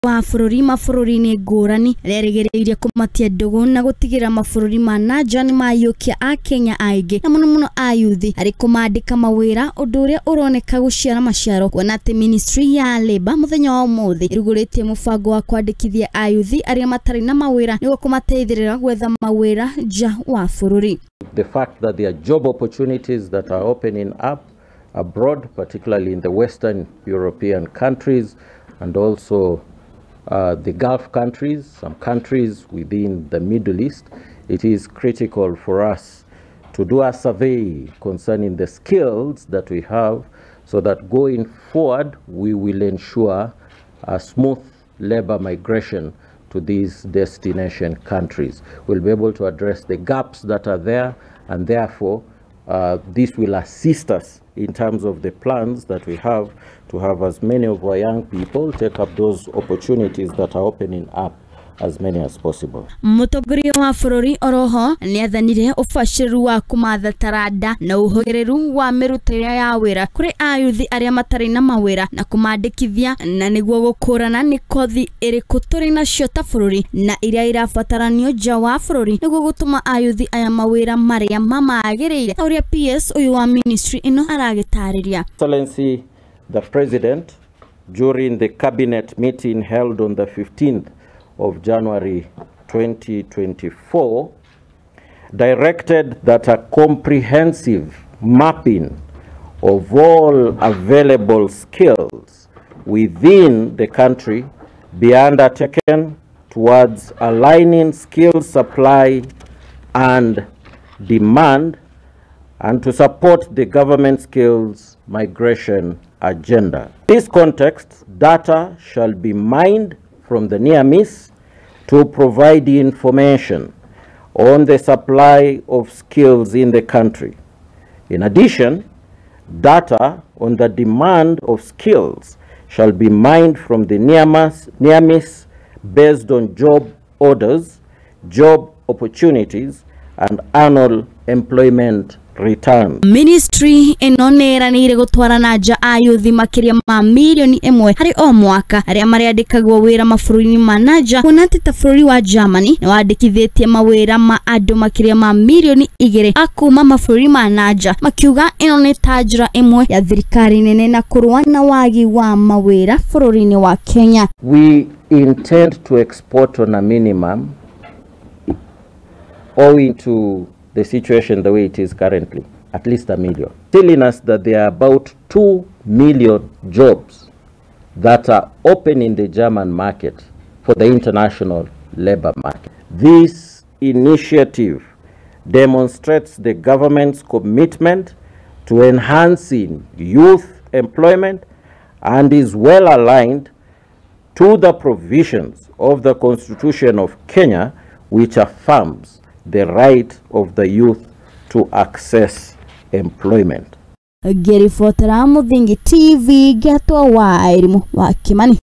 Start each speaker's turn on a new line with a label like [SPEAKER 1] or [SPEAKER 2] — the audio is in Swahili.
[SPEAKER 1] wa bũrũri mabũrũri-inĩ ngũrani rĩerĩgĩrĩire kũmatia ndũgũ na gũtigĩra mabũrũri ma nanja nĩ mayũkia a Kenya aingĩ na mũno a yuthi arĩ kũmandĩka mawĩra ũndũ ũrĩa ũroneka gũciara maciaro kuona atĩ Ministry ya Labour mũthenya wa ũmũthĩ ĩrugũrĩtie mũbango wa kwandĩkithia a yuthi arĩa matarĩ na mawĩra nĩguo kũmateithĩrĩra gwetha mawĩra nja wa bũrũri.
[SPEAKER 2] The fact that there are job opportunities that are opening up abroad, particularly in the Western European countries and also the Gulf countries, some countries within the Middle East, it is critical for us to do a survey concerning the skills that we have so that going forward we will ensure a smooth labor migration to these destination countries. We'll be able to address the gaps that are there, and therefore this will assist us in terms of the plans that we have to have as many of our young people take up those opportunities that are opening up as many as possible.
[SPEAKER 1] Mũtongoria wa bũrũri oroho nĩ athanire ũbacĩrĩru wa kũmatha taranda na ũhũgĩrĩru wa mĩrutĩre ya wĩra kũrĩ ayuthi arĩa matarĩ na mawĩra na kũmandĩkithia na nĩguo gũkũrana nĩ kothi ĩrĩkũ tũrĩ nacio ta bũrũri na iria irabataranio nja wa bũrũri nĩguo gũtũma ayuthi aya mawĩra marĩa mamagĩrĩire ta ũrĩa PS ũyũ wa ministry ĩno aragĩtarĩria.
[SPEAKER 2] Excellency the President, during the cabinet meeting held on the 15th of January 2024, directed that a comprehensive mapping of all available skills within the country be undertaken towards aligning skill supply and demand and to support the government skills migration agenda. In this context, data shall be mined from the near miss to provide information on the supply of skills in the country. In addition, data on the demand of skills shall be mined from the near miss based on job orders, job opportunities, and annual employment return.
[SPEAKER 1] Ministry ĩno nĩ ĩranĩire gũtwara na nja ayuthi makĩria ma milioni ĩmwe harĩ o mwaka arĩa marĩandĩkagwo wĩra mabũrũri-inĩ ma nanja kuona atĩ ta bũrũri wa Germany nĩ wandĩkithĩtie mawĩra ma andũ makĩria ma milioni 2 a kuma mabũrũri ma nanja makiuga ĩno nĩ ta njĩra ĩmwe ya thirikari nene na kũrũa na wagi wa mawĩra bũrũri-inĩ wa Kenya.
[SPEAKER 2] We intend to export on a minimum owing to the situation the way it is currently, at least 1 million. Telling us that there are about 2 million jobs that are open in the German market for the international labor market. This initiative demonstrates the government's commitment to enhancing youth employment and is well aligned to the provisions of the Constitution of Kenya, which affirms the right of the youth to access employment.
[SPEAKER 1] Geri Fotara Muthingi TV Gatwa wa Elimu wa Kimani.